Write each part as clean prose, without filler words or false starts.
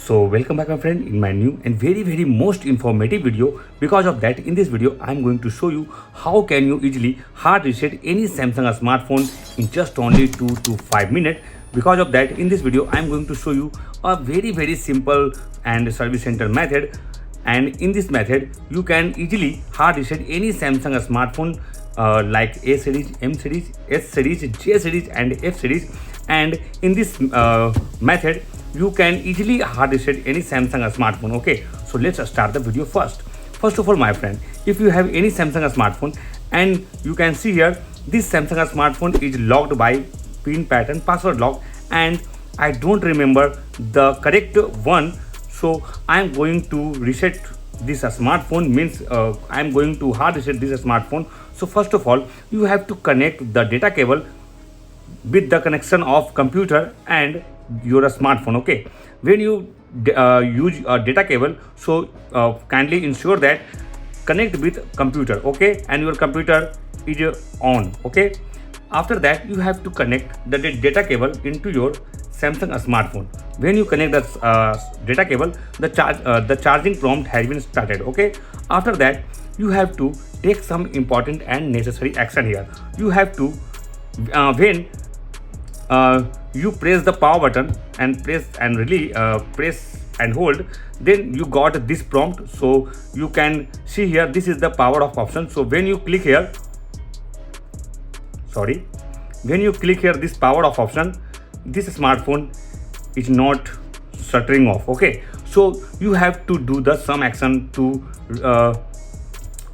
So welcome back my friend in my new and very most informative video. Because of that, in this video I am going to show you how can you easily hard reset any Samsung smartphone in just only 2 to 5 minutes. Because of that, in this video I am going to show you a very simple and service center method, and in this method you can easily hard reset any Samsung smartphone like A series, M series, S series, J series and F series. And in this method you can easily hard reset any Samsung smartphone. Okay, so let's start the video first. First of all my friend, if you have any Samsung smartphone and you can see here this Samsung smartphone is locked by pin pattern password lock, and I don't remember the correct one, so I am going to reset this smartphone, means I am going to hard reset this smartphone. So first of all you have to connect the data cable with the connection of computer and your smartphone. Okay, when you use a data cable, so kindly ensure that connect with computer, okay, and your computer is on. Okay, after that you have to connect the data cable into your Samsung smartphone. When you connect the data cable, the charging prompt has been started. Okay, after that you have to take some important and necessary action here. You have to when you press the power button and press and hold, then you got this prompt. So you can see here this is the power off option. So when you click here, this power off option, this smartphone is not shuttering off. Okay, so you have to do the some action to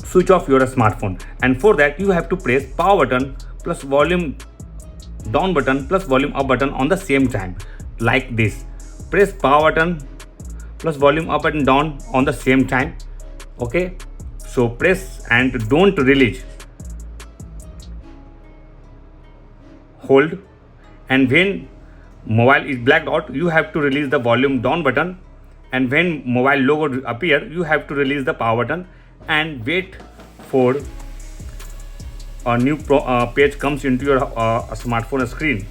switch off your smartphone, and for that you have to press power button plus volume down button plus volume up button on the same time, like this. Press power button plus volume up and down on the same time. Okay, so press and don't release, hold, and when mobile is blacked out you have to release the volume down button, and when mobile logo appear you have to release the power button and wait for a new page comes into your smartphone screen.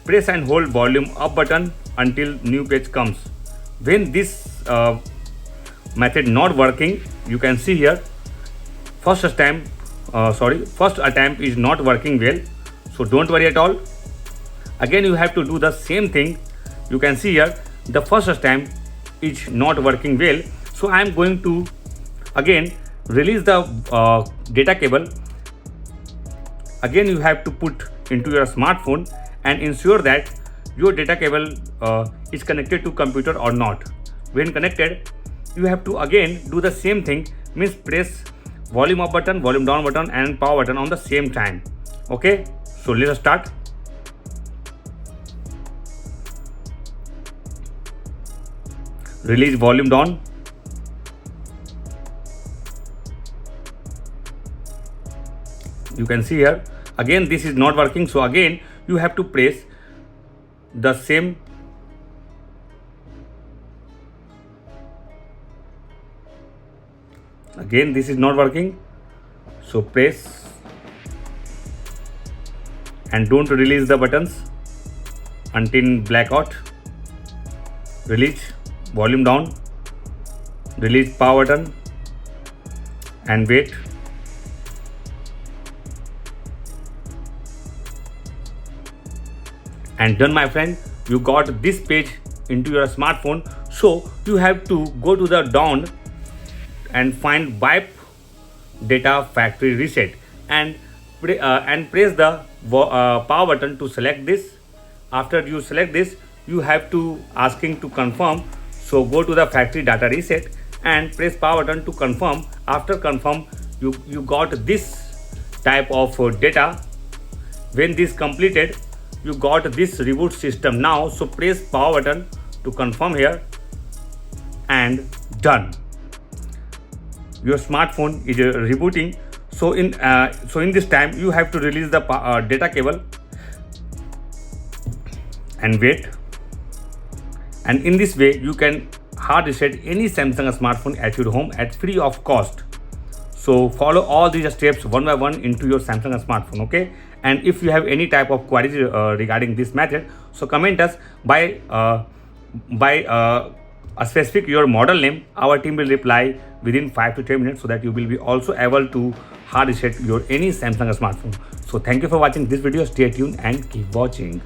Press and hold volume up button until new page comes. When this method not working, you can see here first attempt is not working well, so don't worry at all. Again you have to do the same thing. You can see here the first attempt is not working well, so I am going to again release the data cable. Again you have to put into your smartphone and ensure that your data cable is connected to computer or not. When connected, you have to again do the same thing, means press volume up button, volume down button and power button on the same time. Okay, so let's start. Release volume down, you can see here again this is not working, so again you have to press the same. Again this is not working, so press and don't release the buttons until blackout. Release volume down, release power button and wait. And done my friend, you got this page into your smartphone. So you have to go to the down and find wipe data factory reset and press the power button to select this. After you select this, you have to asking to confirm, so go to the factory data reset and press power button to confirm. After confirm, you got this type of data. When this completed, you got this reboot system now, so press power button to confirm here and done. Your smartphone is rebooting. So in this time you have to release the data cable and wait, and in this way you can hard reset any Samsung smartphone at your home at free of cost. So follow all these steps one by one into your Samsung smartphone. Okay, and if you have any type of queries regarding this method, so comment us by a specific your model name, our team will reply within 5 to 10 minutes so that you will be also able to hard reset your any Samsung smartphone. So thank you for watching this video. Stay tuned and keep watching.